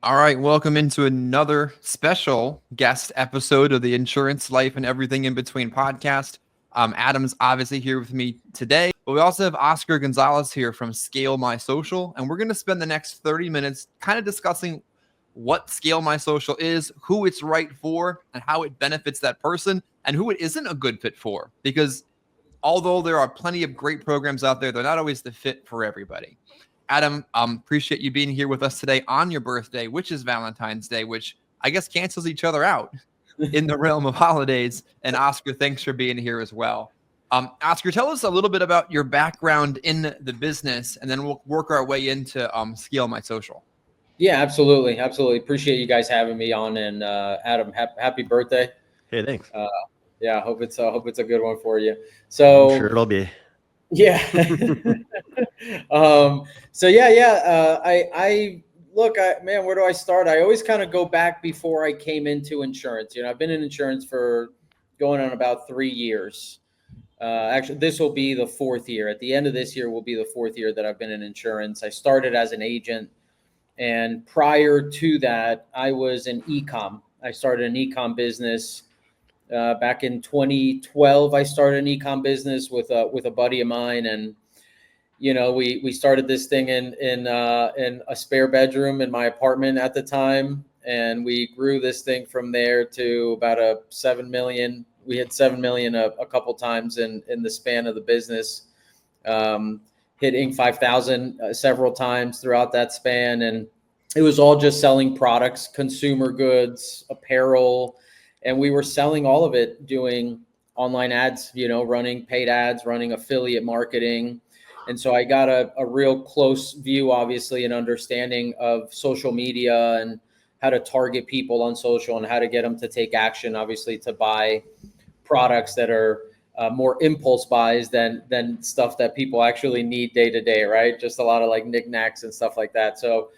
All right, welcome into another special guest episode of the Insurance, Life, and Everything in Between podcast. Adam's obviously here with me today, but we also have Oscar Gonzalez here from Scale My Social, and we're going to spend the next 30 minutes kind of discussing what Scale My Social is, who it's right for, and how it benefits that person, and who it isn't a good fit for. Because although there are plenty of great programs out there, they're not always the fit for everybody. Adam, appreciate you being here with us today on your birthday, which is Valentine's Day, which I guess cancels each other out in the realm of holidays. And Oscar, thanks for being here as well. Oscar, tell us a little bit about your background in the business, and then we'll work our way into Scale My Social. Yeah, absolutely. Absolutely. Appreciate you guys having me on. And Adam, happy birthday. Hey, thanks. Yeah, I hope it's a good one for you. I'm So sure it'll be. yeah. I look, man, where do I start? I always kind of go back before I came into insurance. I've been in insurance for going on about 3 years. Actually, this will be the fourth year. At the end of this year will be the fourth year that I've been in insurance. I started as an agent. And prior to that, I was in e-com. I started an e-com business back in 2012. I started an e-com business with a buddy of mine, and we started this thing in a spare bedroom in my apartment at the time, and we grew this thing from there to about a 7 million. We had 7 million a couple times in the span of the business. Hitting 5,000 several times throughout that span. And it was all just selling products, consumer goods, apparel. And we were selling all of it, doing online ads, running paid ads, running affiliate marketing. And so I got a real close view, obviously, and understanding of social media and how to target people on social and how to get them to take action, obviously, to buy products that are more impulse buys than stuff that people actually need day to day, right? Just a lot of like knickknacks and stuff like that. So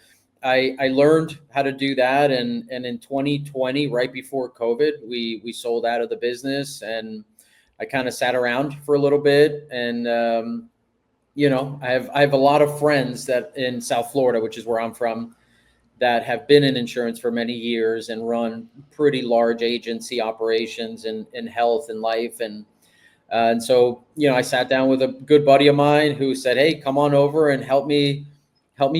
I learned how to do that, and in 2020, right before COVID, we sold out of the business, and I kind of sat around for a little bit, and I have a lot of friends that in South Florida, which is where I'm from, that have been in insurance for many years and run pretty large agency operations in health and life. And so, I sat down with a good buddy of mine who said, "Hey, come on over and help me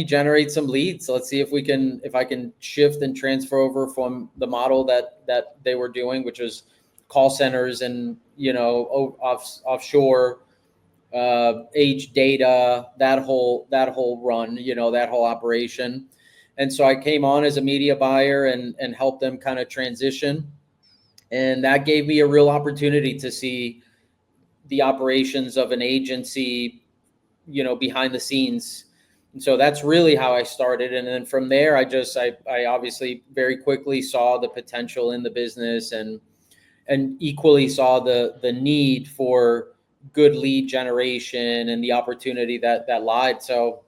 generate some leads. Let's see if I can shift and transfer over from the model that they were doing, which was call centers and, offshore, age data, that whole run, that whole operation." And so I came on as a media buyer and helped them kind of transition. And that gave me a real opportunity to see the operations of an agency, behind the scenes. And so that's really how I started. And then from there, I obviously very quickly saw the potential in the business and equally saw the need for good lead generation and the opportunity that lied. So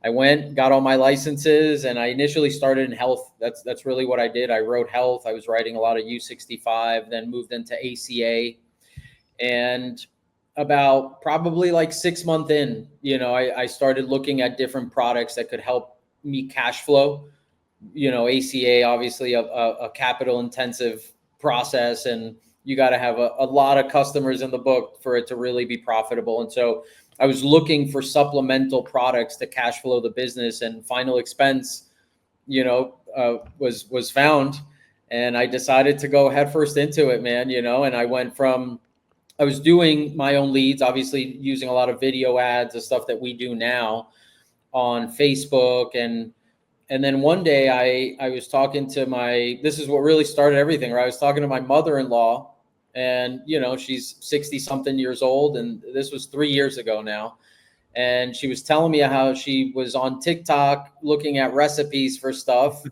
I went, got all my licenses, and I initially started in health. That's really what I did. I wrote health. I was writing a lot of U65, then moved into ACA. And about probably like 6 months in, I started looking at different products that could help me cash flow. ACA, obviously a capital intensive process, and you got to have a lot of customers in the book for it to really be profitable. And so I was looking for supplemental products to cash flow the business, and final expense, was found. And I decided to go headfirst into it, man, and I was doing my own leads, obviously using a lot of video ads, the stuff that we do now on Facebook. And then one day I was talking to this is what really started everything, right? I was talking to my mother-in-law, and, she's 60 something years old. And this was 3 years ago now. And she was telling me how she was on TikTok looking at recipes for stuff.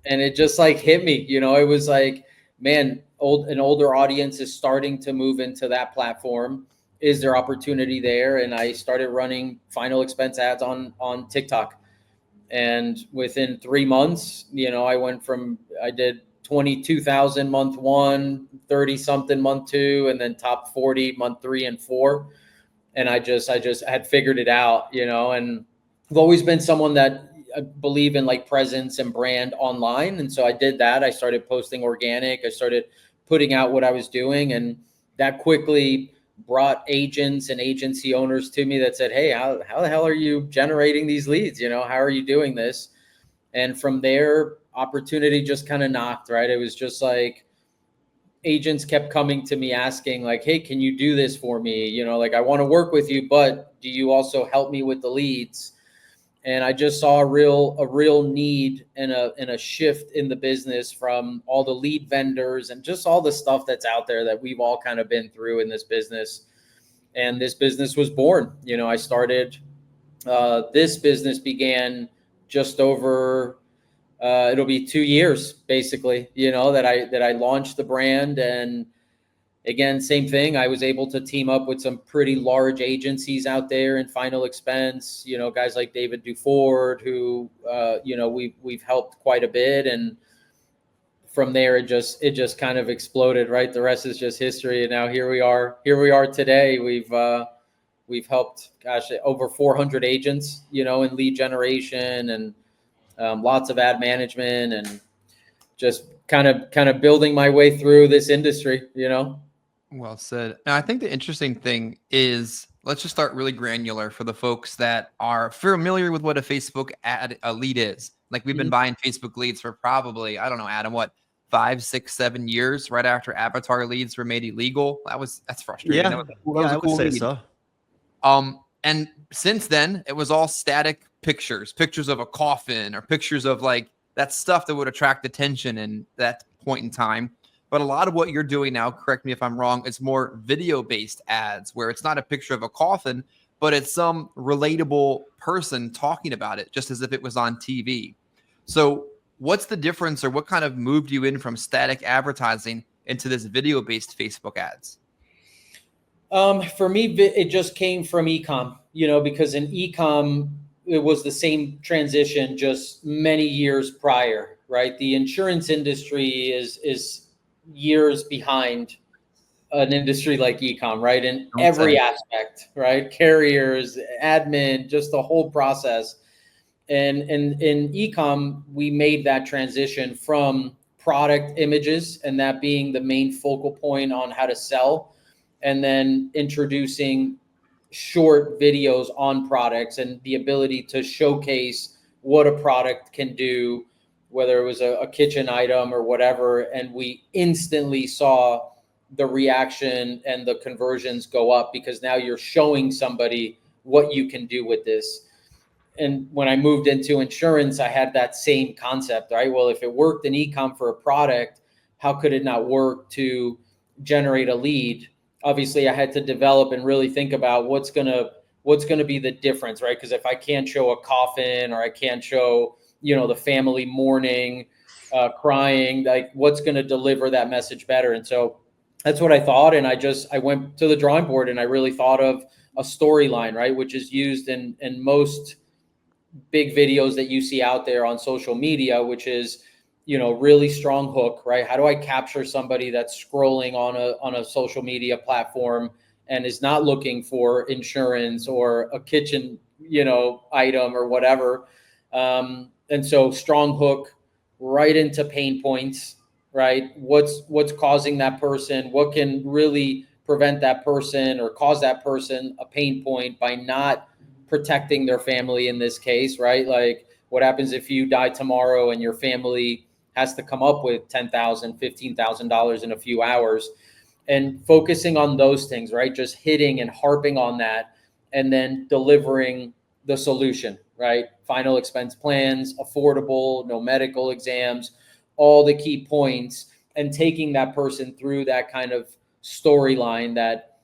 And it just like hit me, it was like, man, an older audience is starting to move into that platform. Is there opportunity there? And I started running final expense ads on TikTok. And within 3 months, I did 22,000 month one, 30 something month two, and then top 40 month 3 and 4. And I just had figured it out, and I've always been someone that believe in like presence and brand online. And so I did that. I started posting organic. I started putting out what I was doing. And that quickly brought agents and agency owners to me that said, hey, how the hell are you generating these leads? You know, how are you doing this? And from there, opportunity just kind of knocked, right? It was just like agents kept coming to me asking like, hey, can you do this for me? You know, like I want to work with you, but do you also help me with the leads? And I just saw a real need and a shift in the business from all the lead vendors and just all the stuff that's out there that we've all kind of been through in this business. And this business was born. You know, I started, this business began just over, it'll be 2 years basically, you know, that I launched the brand. And again, same thing. I was able to team up with some pretty large agencies out there in final expense, you know, guys like David Duford, who, you know, we've helped quite a bit. And from there, it just kind of exploded, right? The rest is just history. And now here we are today. We've helped, gosh, over 400 agents, you know, in lead generation and lots of ad management and just kind of building my way through this industry, you know? Well said. And I think the interesting thing is, let's just start really granular for the folks that are familiar with what a Facebook ad a lead is. Like we've been buying Facebook leads for probably, I don't know, Adam, what, 5, 6, 7 years right after avatar leads were made illegal. That's frustrating. Yeah, That was I a cool would say lead. so. And since then, it was all static pictures of a coffin or pictures of like that stuff that would attract attention in that point in time. But a lot of what you're doing now, correct me if I'm wrong, it's more video-based ads where it's not a picture of a coffin, but it's some relatable person talking about it, just as if it was on TV. So what's the difference, or what kind of moved you in from static advertising into this video-based Facebook ads? For me, it just came from e-com, you know, because in e-com, it was the same transition just many years prior, right? The insurance industry is years behind an industry like e-com, right? In every aspect, right? Carriers, admin, just the whole process. And in e-com, we made that transition from product images and that being the main focal point on how to sell, and then introducing short videos on products and the ability to showcase what a product can do, whether it was a kitchen item or whatever. And we instantly saw the reaction and the conversions go up because now you're showing somebody what you can do with this. And when I moved into insurance, I had that same concept, right? Well, if it worked in e-com for a product, how could it not work to generate a lead? Obviously, I had to develop and really think about what's gonna be the difference, right? Because if I can't show a coffin or I can't show, you know, the family mourning, crying, like what's gonna deliver that message better? And so that's what I thought. And I went to the drawing board and I really thought of a storyline, right? Which is used in most big videos that you see out there on social media, which is, you know, really strong hook, right? How do I capture somebody that's scrolling on a social media platform and is not looking for insurance or a kitchen, you know, item or whatever? And so strong hook right into pain points, right? What's causing that person? What can really prevent that person or cause that person a pain point by not protecting their family in this case, right? Like what happens if you die tomorrow and your family has to come up with $10,000, $15,000 in a few hours, and focusing on those things, right? Just hitting and harping on that and then delivering the solution, right? Final expense plans, affordable, no medical exams, all the key points, and taking that person through that kind of storyline that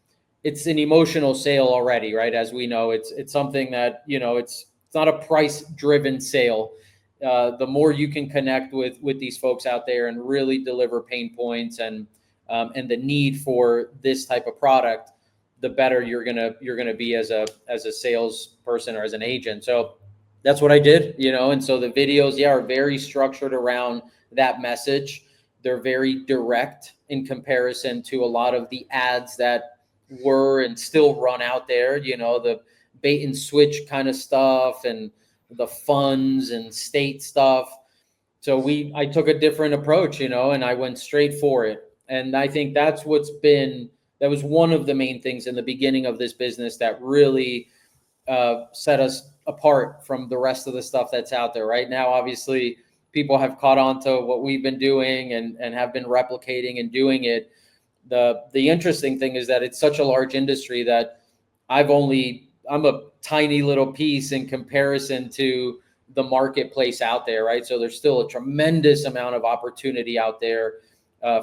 it's an emotional sale already, right? As we know, it's something that, you know, it's not a price driven sale. The more you can connect with these folks out there and really deliver pain points and the need for this type of product, the better you're gonna be as a salesperson or as an agent. So that's what I did, you know. And so the videos, yeah, are very structured around that message. They're very direct in comparison to a lot of the ads that were and still run out there, you know, the bait and switch kind of stuff and the funds and state stuff. So I took a different approach, and I went straight for it. And I think that was one of the main things in the beginning of this business that really set us apart from the rest of the stuff that's out there right now. Obviously, people have caught on to what we've been doing and have been replicating and doing it. The interesting thing is that it's such a large industry that I'm a tiny little piece in comparison to the marketplace out there, right? So there's still a tremendous amount of opportunity out there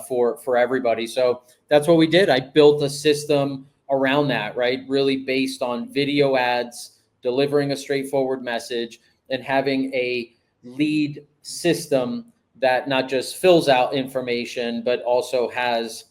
for everybody. So that's what we did. I built a system around that, right? Really based on video ads, delivering a straightforward message, and having a lead system that not just fills out information, but also has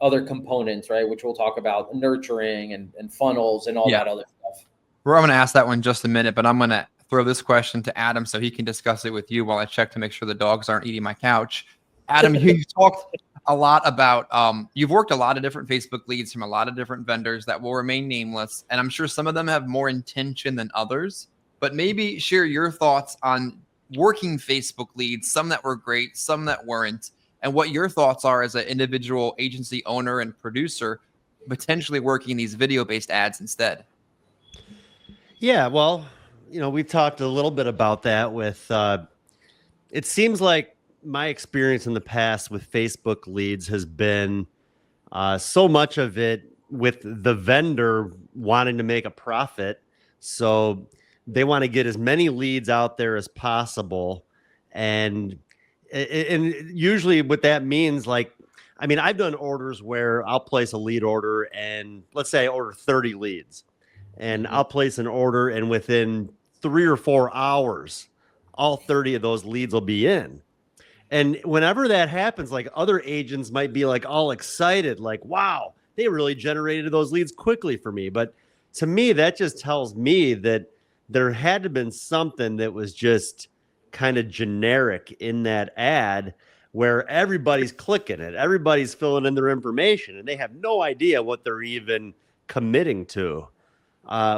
other components, right? Which we'll talk about, nurturing and funnels and all that other stuff. I'm going to ask that one in just a minute, but I'm going to throw this question to Adam so he can discuss it with you while I check to make sure the dogs aren't eating my couch. Adam, you talked a lot about, you've worked a lot of different Facebook leads from a lot of different vendors that will remain nameless. And I'm sure some of them have more intention than others, but maybe share your thoughts on working Facebook leads, some that were great, some that weren't, and what your thoughts are as an individual agency owner and producer, potentially working these video-based ads instead. Yeah, well, we've talked a little bit about that with, it seems like my experience in the past with Facebook leads has been so much of it with the vendor wanting to make a profit. So they want to get as many leads out there as possible. And usually what that means, I've done orders where I'll place a lead order and let's say I order 30 leads and I'll place an order and within 3 or 4 hours, all 30 of those leads will be in. And whenever that happens, like other agents might be like all excited, like, wow, they really generated those leads quickly for me. But to me, that just tells me that there had to have been something that was just kind of generic in that ad where everybody's clicking it, everybody's filling in their information, and they have no idea what they're even committing to.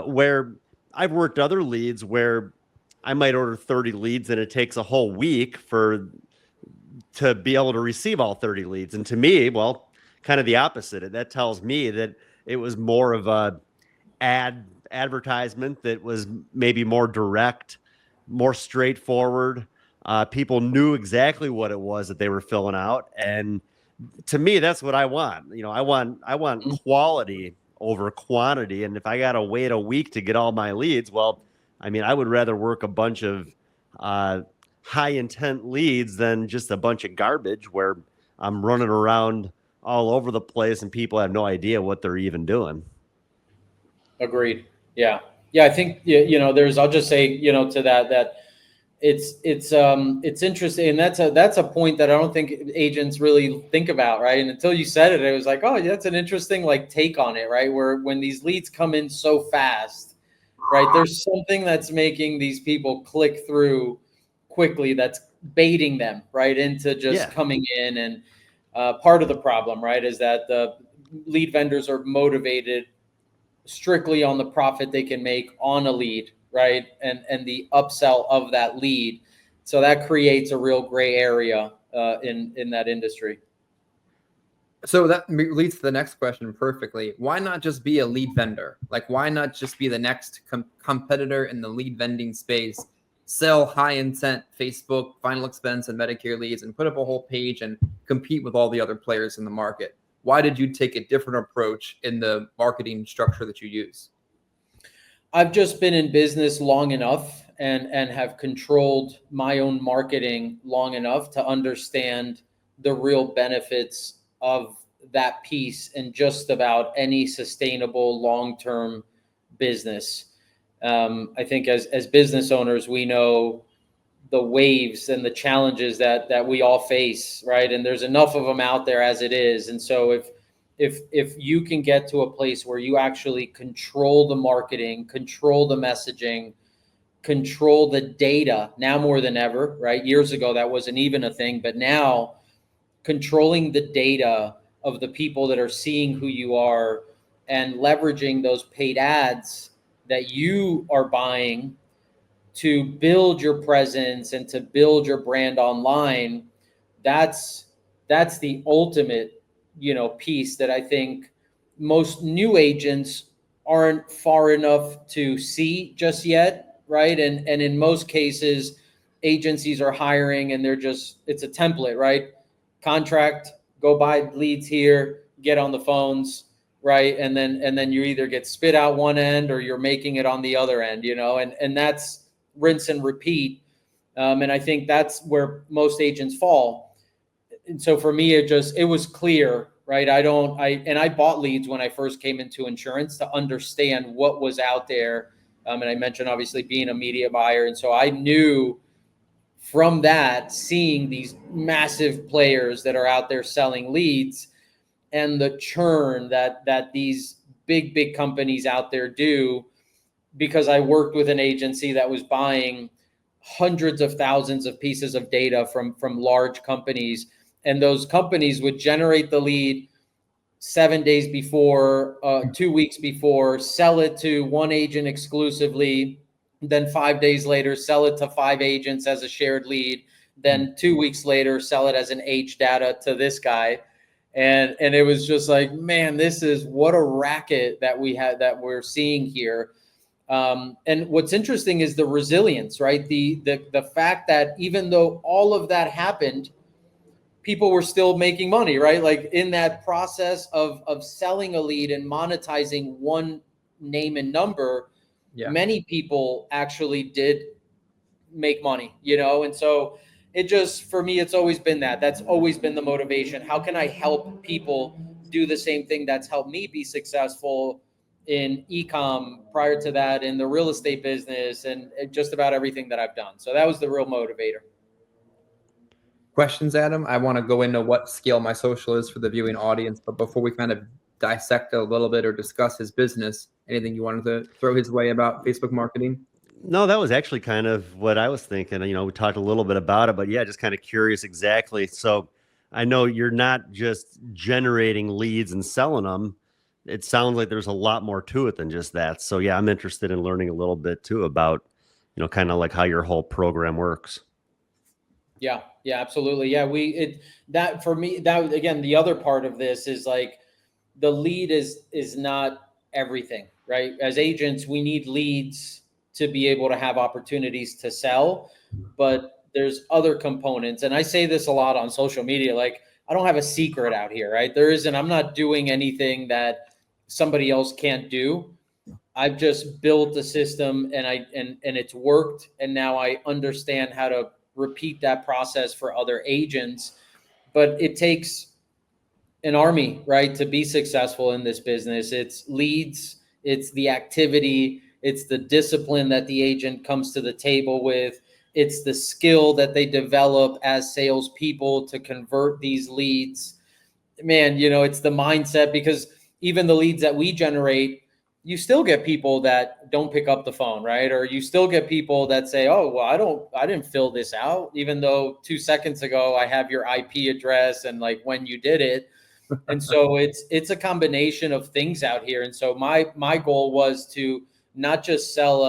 Where I've worked other leads where I might order 30 leads and it takes a whole week to be able to receive all 30 leads. And to me, well, kind of the opposite. That tells me that it was more of a advertisement that was maybe more direct, more straightforward. People knew exactly what it was that they were filling out. And to me, that's what I want. I want quality over quantity. And if I got to wait a week to get all my leads, well, I would rather work a bunch of high intent leads than just a bunch of garbage where I'm running around all over the place and people have no idea what they're even doing. Agreed. Yeah. I think, I'll just say, to that it's interesting. And that's a point that I don't think agents really think about. Right. And until you said it was like, oh, yeah, that's an interesting take on it. Right. Where when these leads come in so fast, right, there's something that's making these people click through quickly that's baiting them right into just coming in. And part of the problem, right, is that the lead vendors are motivated strictly on the profit they can make on a lead, right, and the upsell of that lead. So that creates a real gray area in that industry. So that leads to the next question perfectly. Why not just be a lead vendor? Why not just be the next competitor in the lead vending space? Sell high intent Facebook, final expense, and Medicare leads and put up a whole page and compete with all the other players in the market. Why did you take a different approach in the marketing structure that you use? I've just been in business long enough and have controlled my own marketing long enough to understand the real benefits of that piece in just about any sustainable long-term business. I think as business owners, we know the waves and the challenges that we all face, right? And there's enough of them out there as it is. And so if you can get to a place where you actually control the marketing, control the messaging, control the data, now more than ever, right? Years ago, that wasn't even a thing, but now controlling the data of the people that are seeing who you are and leveraging those paid ads that you are buying to build your presence and to build your brand online, that's the ultimate, piece that I think most new agents aren't far enough to see just yet, right? And in most cases, agencies are hiring and it's a template, right? Contract, go buy leads here, get on the phones, right? And then you either get spit out one end or you're making it on the other end, and that's rinse and repeat. And I think that's where most agents fall. And so for me, it was clear, right? I bought leads when I first came into insurance to understand what was out there. And I mentioned obviously being a media buyer. And so I knew from that, seeing these massive players that are out there selling leads and the churn that these big companies out there do, because I worked with an agency that was buying hundreds of thousands of pieces of data from large companies, and those companies would generate the lead 7 days before, 2 weeks before, sell it to one agent exclusively, then 5 days later sell it to 5 agents as a shared lead, then 2 weeks later sell it as an age data to this guy. And it was just like, man, this is what a racket that we're seeing here. And what's interesting is the resilience, right? The fact that even though all of that happened, people were still making money, right? Like in that process of selling a lead and monetizing one name and number, many people actually did make money, and so it just, for me, it's always been that's always been the motivation. How can I help people do the same thing that's helped me be successful in e-com, prior to that in the real estate business, and just about everything that I've done? So that was the real motivator. Questions, Adam? I want to go into what Scale My Social is for the viewing audience, but before we kind of dissect a little bit or discuss his business, anything you wanted to throw his way about Facebook marketing? No, that was actually kind of what I was thinking. We talked a little bit about it, but yeah, just kind of curious exactly. So I know you're not just generating leads and selling them. It sounds like there's a lot more to it than just that. So yeah, I'm interested in learning a little bit too about, kind of like how your whole program works. Yeah, absolutely. Yeah, that for me, that again, the other part of this is like the lead is not everything, right? As agents, we need leads to be able to have opportunities to sell, but there's other components. And I say this a lot on social media, like I don't have a secret out here, right? I'm not doing anything that somebody else can't do. I've just built a system and it's worked. And now I understand how to repeat that process for other agents. But it takes an army, right, to be successful in this business. It's leads, it's the activity, it's the discipline that the agent comes to the table with, it's the skill that they develop as salespeople to convert these leads. Man, it's the mindset, because even the leads that we generate, you still get people that don't pick up the phone, right? Or you still get people that say, oh, well, I didn't fill this out, even though 2 seconds ago I have your IP address and like when you did it. And so it's a combination of things out here. And so my goal was to not just sell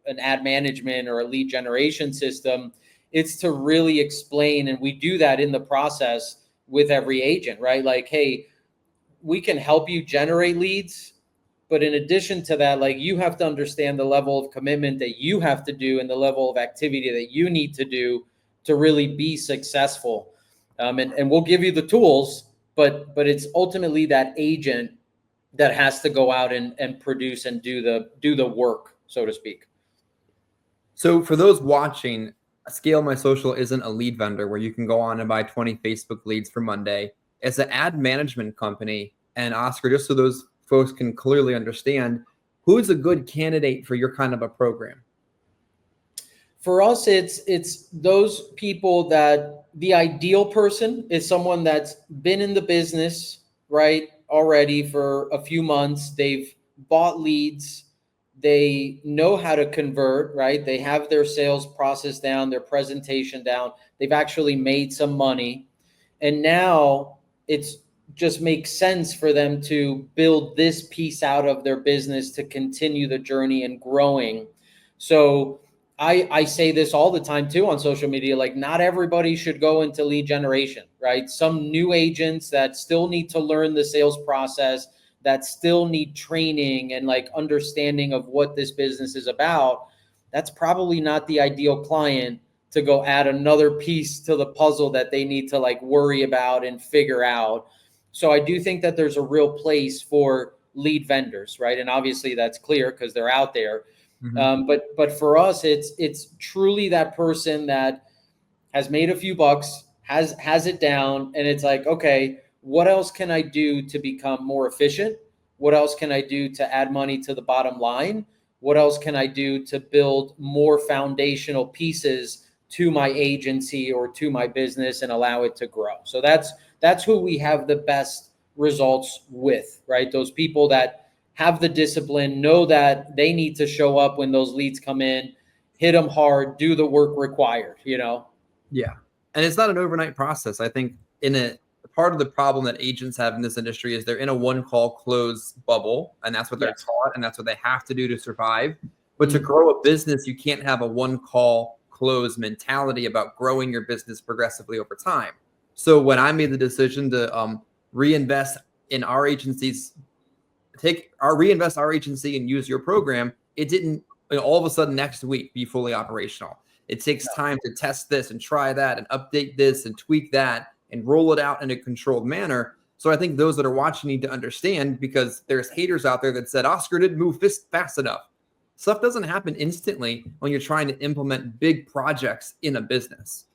an ad management or a lead generation system. It's to really explain, and we do that in the process with every agent, right? Like, hey, we can help you generate leads, but in addition to that, like, you have to understand the level of commitment that you have to do and the level of activity that you need to do to really be successful. And we'll give you the tools, but it's ultimately that agent that has to go out and produce and do the work, so to speak. So for those watching, Scale My Social isn't a lead vendor where you can go on and buy 20 Facebook leads for Monday. It's an ad management company. And Oscar, just so those folks can clearly understand, who's a good candidate for your kind of a program? For us, it's those people that the ideal person is someone that's been in the business, right, already for a few months. They've bought leads. They know how to convert, right? They have their sales process down, their presentation down. They've actually made some money. And now it's just makes sense for them to build this piece out of their business to continue the journey and growing. So I say this all the time too on social media, like not everybody should go into lead generation, right? Some new agents that still need to learn the sales process, that still need training and like understanding of what this business is about. That's probably not the ideal client to go add another piece to the puzzle that they need to like worry about and figure out. So I do think that there's a real place for lead vendors, right? And obviously that's clear because they're out there. But for us, it's truly that person that has made a few bucks, has it down, and it's like, okay, what else can I do to become more efficient? What else can I do to add money to the bottom line? What else can I do to build more foundational pieces to my agency or to my business and allow it to grow? So that's who we have the best results with, right? Those people that have the discipline, know that they need to show up when those leads come in, hit them hard, do the work required, you know? Yeah. And it's not an overnight process. I think part of the problem that agents have in this industry is they're in a one call close bubble, and that's what they're taught, and that's what they have to do to survive. But to grow a business, you can't have a one call close mentality about growing your business progressively over time. So when I made the decision to reinvest in our agency's reinvest our agency and use your program, it didn't all of a sudden next week be fully operational. It takes time to test this and try that and update this and tweak that and roll it out in a controlled manner. So I think those that are watching need to understand, because there's haters out there that said Oscar didn't move fast enough. Stuff doesn't happen instantly when you're trying to implement big projects in a business.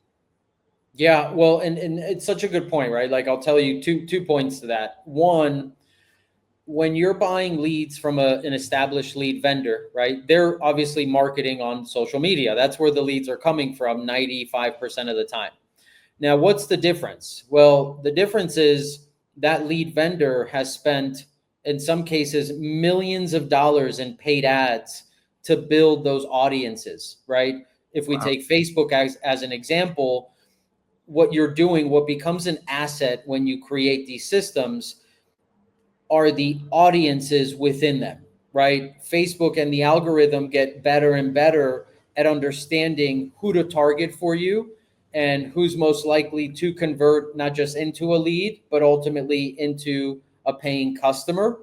Yeah, well, and it's such a good point, right? Like I'll tell you two points to that. One, when you're buying leads from an established lead vendor, right? They're obviously marketing on social media. That's where the leads are coming from 95% of the time. Now, what's the difference? Well, the difference is that lead vendor has spent, in some cases, millions of dollars in paid ads to build those audiences, right? If we take Facebook as an example, what you're doing, what becomes an asset when you create these systems are the audiences within them, right? Facebook and the algorithm get better and better at understanding who to target for you and who's most likely to convert not just into a lead, but ultimately into a paying customer.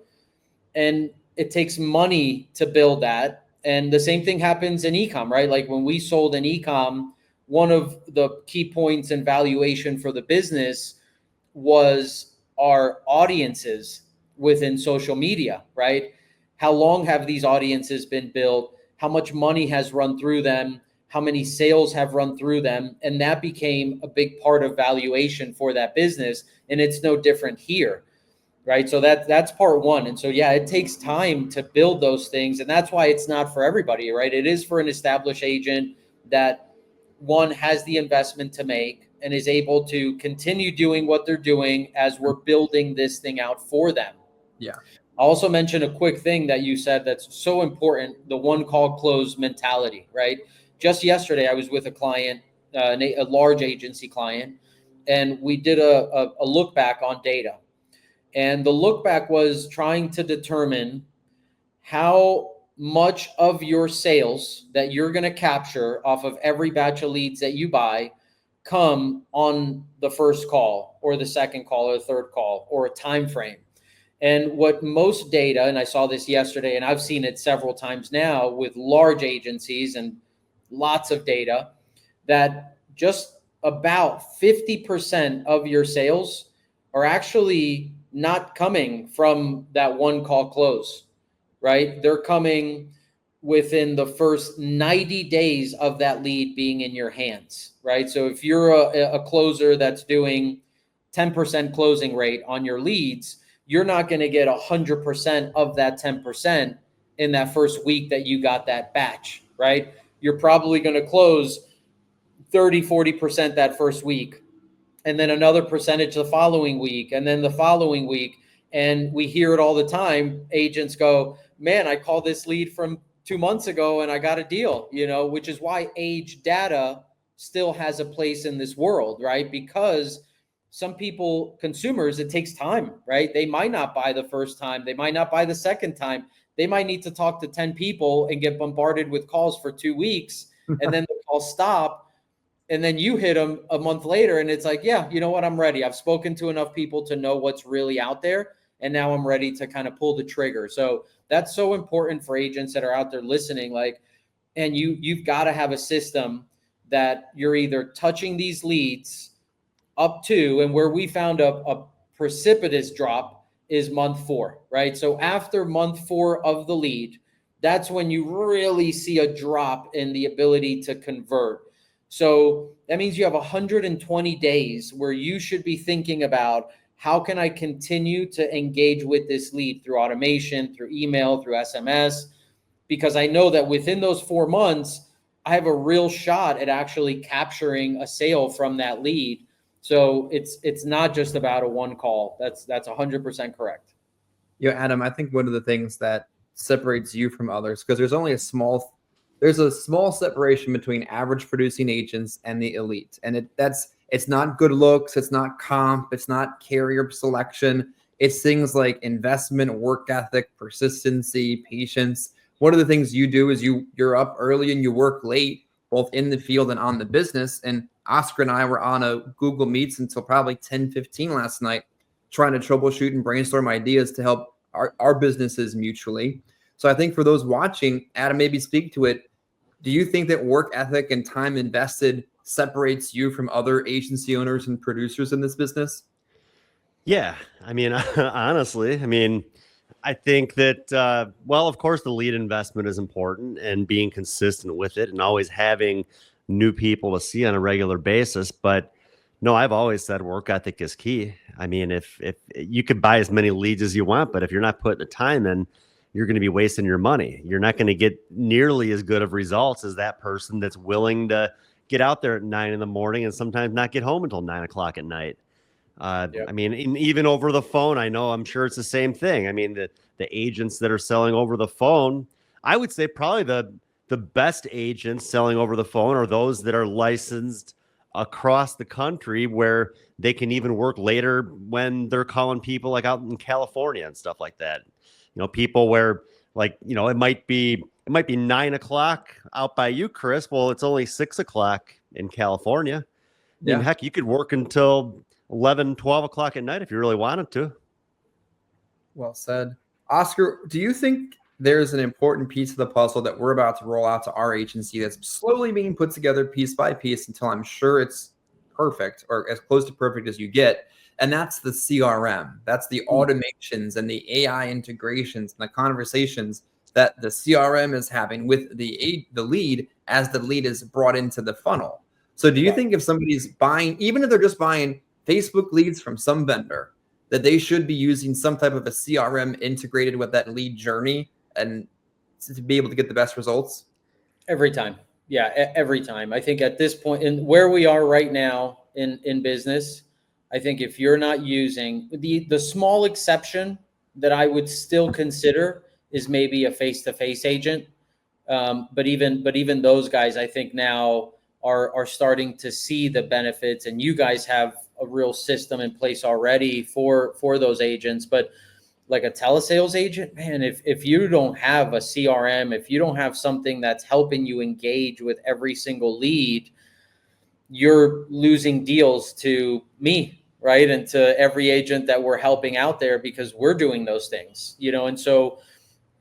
And it takes money to build that. And the same thing happens in e-com, right? Like when we sold in e-com, one of the key points in valuation for the business was our audiences within social media, right? How long have these audiences been built? How much money has run through them? How many sales have run through them? And that became a big part of valuation for that business. And it's no different here, right? So that's part one. And so, yeah, it takes time to build those things. And that's why it's not for everybody, right? It is for an established agent that one has the investment to make and is able to continue doing what they're doing as we're building this thing out for them. Yeah. I'll also mention a quick thing that you said that's so important, the one call close mentality, right? Just yesterday, I was with a client, a large agency client, and we did a look back on data. And the look back was trying to determine how much of your sales that you're going to capture off of every batch of leads that you buy come on the first call or the second call or the third call or a time frame. And what most data, and I saw this yesterday and I've seen it several times now with large agencies and lots of data, that just about 50% of your sales are actually not coming from that one call close, right? They're coming within the first 90 days of that lead being in your hands, right? So if you're a closer that's doing 10% closing rate on your leads, you're not going to get 100% of that 10% in that first week that you got that batch, right? You're probably going to close 30, 40% that first week, and then another percentage the following week, and then the following week. And we hear it all the time. Agents go, man, I called this lead from 2 months ago and I got a deal, which is why age data still has a place in this world, right? Because some people, consumers, it takes time, right? They might not buy the first time. They might not buy the second time. They might need to talk to 10 people and get bombarded with calls for 2 weeks. and then the call stop, and then you hit them a month later, and it's like, yeah, you know what, I'm ready. I've spoken to enough people to know what's really out there, and now I'm ready to kind of pull the trigger. So that's so important for agents that are out there listening. Like, and you've got to have a system that you're either touching these leads up to, and where we found a precipitous drop is month 4, right? So after month 4 of the lead, that's when you really see a drop in the ability to convert. So that means you have 120 days where you should be thinking about, how can I continue to engage with this lead through automation, through email, through SMS? Because I know that within those 4 months, I have a real shot at actually capturing a sale from that lead. So it's not just about a one call. That's 100% correct. Adam, I think one of the things that separates you from others, because there's a small separation between average producing agents and the elite. And it's not good looks, it's not comp, it's not carrier selection. It's things like investment, work ethic, persistency, patience. One of the things you do is you're up early and you work late, both in the field and on the business. And Oscar and I were on a Google Meets until probably 10:15 last night, trying to troubleshoot and brainstorm ideas to help our businesses mutually. So I think for those watching, Adam, maybe speak to it. Do you think that work ethic and time invested separates you from other agency owners and producers in this business? Yeah. I mean, honestly, I think that, well, of course, the lead investment is important and being consistent with it and always having new people to see on a regular basis. But no, I've always said work ethic is key. I mean, if you could buy as many leads as you want, but if you're not putting the time in, you're going to be wasting your money. You're not going to get nearly as good of results as that person that's willing to get out there at 9 a.m. and sometimes not get home until 9 o'clock at night. Yep. I mean, even over the phone, I'm sure it's the same thing. I mean, the agents that are selling over the phone, I would say probably the best agents selling over the phone are those that are licensed across the country, where they can even work later when they're calling people like out in California and stuff like that. People where, like, it might be 9 o'clock out by you, Chris. Well, it's only 6 o'clock in California. Yeah. Heck, you could work until 11, 12 o'clock at night if you really wanted to. Well said. Oscar, do you think there's an important piece of the puzzle that we're about to roll out to our agency that's slowly being put together piece by piece until I'm sure it's perfect, or as close to perfect as you get? And that's the CRM. That's the automations and the AI integrations and the conversations that the CRM is having with the lead as the lead is brought into the funnel. So do you think if somebody's buying, even if they're just buying Facebook leads from some vendor, that they should be using some type of a CRM integrated with that lead journey and to be able to get the best results? Every time. Yeah, every time. I think at this point, in where we are right now in business, I think if you're not using the small exception that I would still consider is maybe a face-to-face agent. But even those guys, I think now are starting to see the benefits, and you guys have a real system in place already for those agents. But like a telesales agent, man, if you don't have a CRM, if you don't have something that's helping you engage with every single lead, you're losing deals to me, right? And to every agent that we're helping out there, because we're doing those things, and so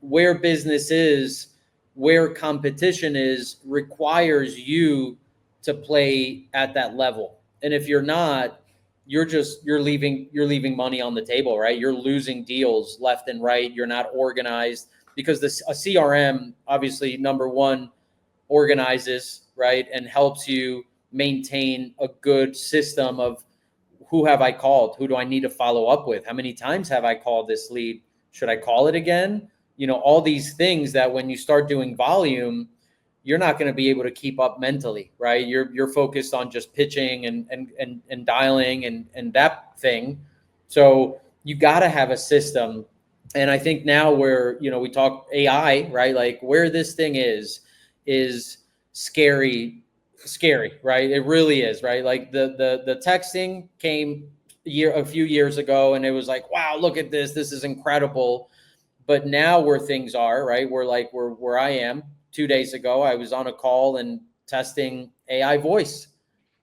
where business is, where competition is, requires you to play at that level. And if you're not, you're leaving money on the table, right? You're losing deals left and right. You're not organized, because a CRM, obviously, number one, organizes, right, and helps you maintain a good system of who have I called? Who do I need to follow up with? How many times have I called this lead? Should I call it again? All these things that when you start doing volume, you're not going to be able to keep up mentally, right? You're focused on just pitching and dialing and that thing. So you got to have a system. And I think now where, we talk AI, right? Like where this thing is scary, right? It really is, right? Like the texting came a few years ago, and it was like, wow, look at this. This is incredible. But now where things are, right? Where I am 2 days ago, I was on a call, and testing AI voice,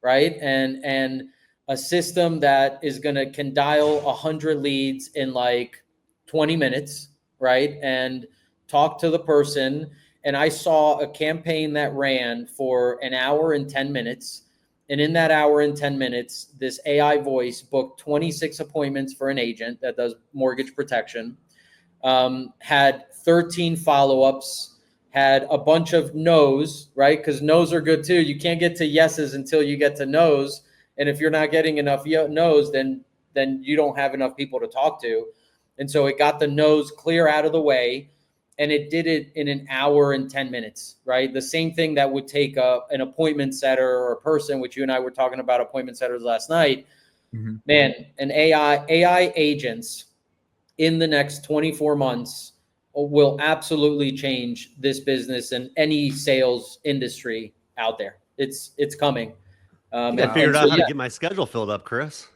right? And a system that can dial 100 leads in like 20 minutes, right? And talk to the person. And I saw a campaign that ran for an hour and 10 minutes. And in that hour and 10 minutes, this AI voice booked 26 appointments for an agent that does mortgage protection, had 13 follow-ups, had a bunch of no's, right? Because no's are good too. You can't get to yeses until you get to no's. And if you're not getting enough no's, then you don't have enough people to talk to. And so it got the no's clear out of the way, and it did it in an hour and 10 minutes, right? The same thing that would take an appointment setter or a person, which you and I were talking about appointment setters last night. Mm-hmm. Man, an AI agents in the next 24 months will absolutely change this business and any sales industry out there. It's coming. I figured out how to get my schedule filled up, Chris.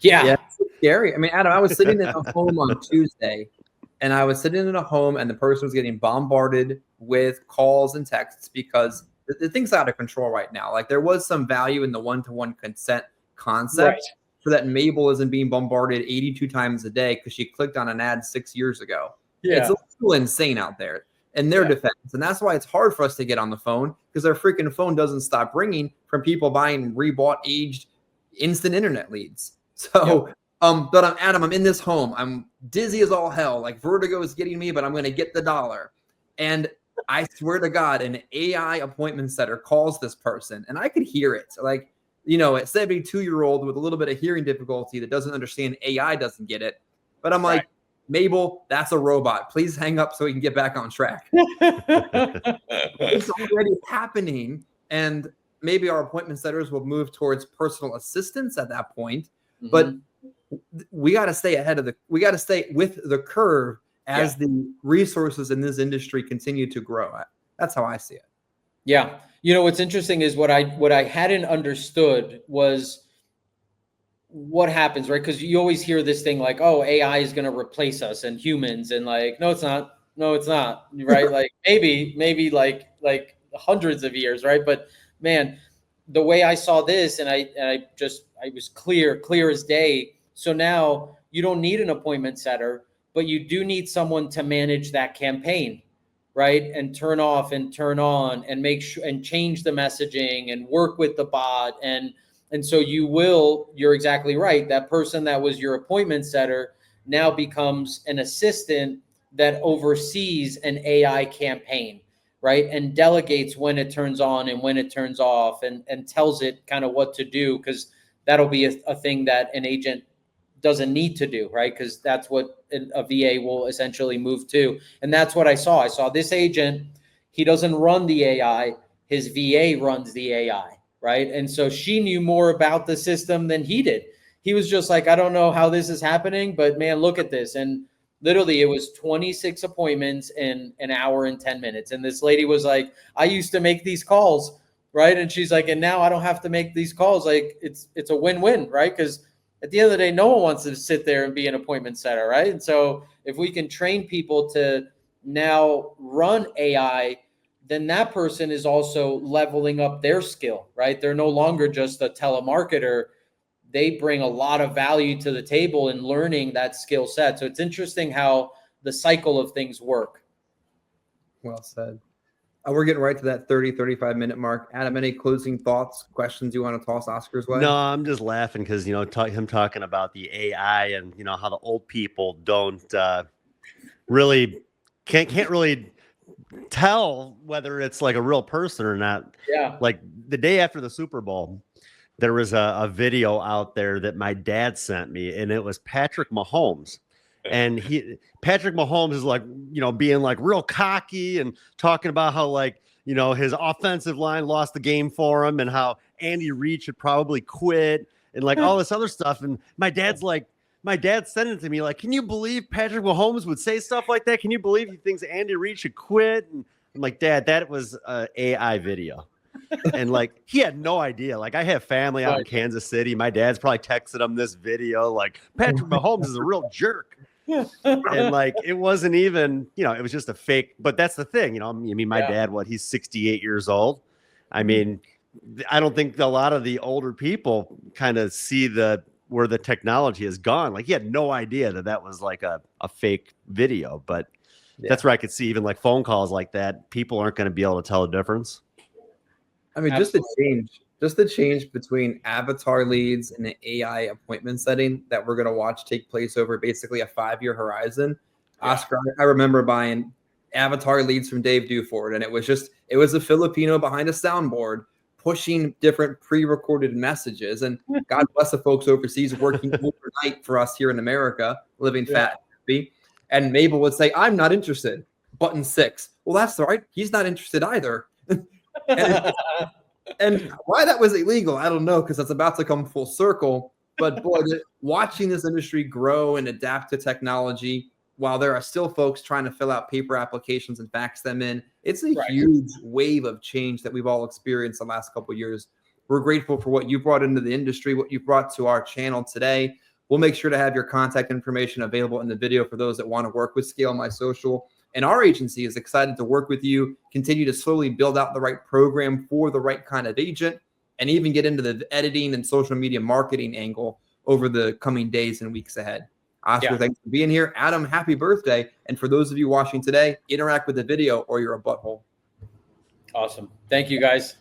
Yeah, it's scary. I mean, Adam, I was sitting in a home on Tuesday, and I was sitting in a home, and the person was getting bombarded with calls and texts because the thing's out of control right now. Like, there was some value in the one-to-one consent concept, right, so that Mabel isn't being bombarded 82 times a day because she clicked on an ad 6 years ago. Yeah. It's a little insane out there in their defense. And that's why it's hard for us to get on the phone, because our freaking phone doesn't stop ringing from people buying rebought, aged, instant internet leads. So, but Adam, I'm in this home. I'm dizzy as all hell. Like, vertigo is getting me, but I'm going to get the dollar. And I swear to God, an AI appointment setter calls this person, and I could hear it. Like, you know, a 72-year-old with a little bit of hearing difficulty that doesn't understand AI doesn't get it. But I'm like, Mabel, that's a robot. Please hang up so we can get back on track. It's already happening. And maybe our appointment setters will move towards personal assistants at that point. Mm-hmm. But we got to stay we got to stay with the curve as the resources in this industry continue to grow. That's how I see it. Yeah. You know, what's interesting is what I hadn't understood was what happens, right? Because you always hear this thing like, oh, AI is going to replace us and humans, and like, no, it's not. No, it's not. Right? Like maybe like hundreds of years, right? But man, the way I saw this, and I was clear as day. So now you don't need an appointment setter, but you do need someone to manage that campaign, right? And turn off and turn on and make sure and change the messaging and work with the bot. And so you're exactly right. That person that was your appointment setter now becomes an assistant that oversees an AI campaign, right? And delegates when it turns on and when it turns off, and tells it kind of what to do, because that'll be a thing that an agent doesn't need to do, right? Because that's what a VA will essentially move to. And that's what I saw. I saw this agent, he doesn't run the AI, his VA runs the AI, right? And so she knew more about the system than he did. He was just like, I don't know how this is happening, but man, look at this. And literally it was 26 appointments in an hour and 10 minutes. And this lady was like, I used to make these calls, right? And she's like, and now I don't have to make these calls. Like, it's a win-win, right? Because at the end of the day, no one wants to sit there and be an appointment setter, right? And so if we can train people to now run AI, then that person is also leveling up their skill, right? They're no longer just a telemarketer. They bring a lot of value to the table in learning that skill set. So it's interesting how the cycle of things work. Well said. We're getting right to that 35 minute mark. Adam, any closing thoughts, questions you want to toss Oscar's way? No, I'm just laughing because, you know, him talking about the AI and, you know, how the old people don't really can't really tell whether it's like a real person or not. Yeah. Like the day after the Super Bowl, there was a video out there that my dad sent me, and it was Patrick Mahomes. And Patrick Mahomes is like, you know, being like real cocky and talking about how, like, you know, his offensive line lost the game for him and how Andy Reid should probably quit and like all this other stuff. And my dad sent it to me like, can you believe Patrick Mahomes would say stuff like that? Can you believe he thinks Andy Reid should quit? And I'm like, Dad, that was an AI video. And like, he had no idea. Like, I have family out in Kansas City. My dad's probably texted him this video. Like, Patrick Mahomes is a real jerk. And like, it wasn't even, you know, it was just a fake. But that's the thing, you know, I mean, my dad, he's 68 years old. I mean, I don't think a lot of the older people kind of see where the technology has gone. Like, he had no idea that was like a fake video, but that's where I could see even like phone calls like that. People aren't going to be able to tell the difference. I mean, just the change between avatar leads and an AI appointment setting that we're going to watch take place over basically a 5-year horizon. Yeah. Oscar, I remember buying avatar leads from Dave Duford, and it was a Filipino behind a soundboard pushing different pre-recorded messages. And God bless the folks overseas working overnight for us here in America, living fat and happy. And Mabel would say, "I'm not interested." Button 6. Well, that's all right. He's not interested either. And why that was illegal, I don't know, because that's about to come full circle. But boy, watching this industry grow and adapt to technology, while there are still folks trying to fill out paper applications and fax them in, it's a huge wave of change that we've all experienced the last couple of years. We're grateful for what you brought into the industry, what you brought to our channel today. We'll make sure to have your contact information available in the video for those that want to work with Scale My Social. And our agency is excited to work with you, continue to slowly build out the right program for the right kind of agent, and even get into the editing and social media marketing angle over the coming days and weeks ahead. Oscar, thanks for being here. Adam, happy birthday. And for those of you watching today, interact with the video or you're a butthole. Awesome. Thank you, guys.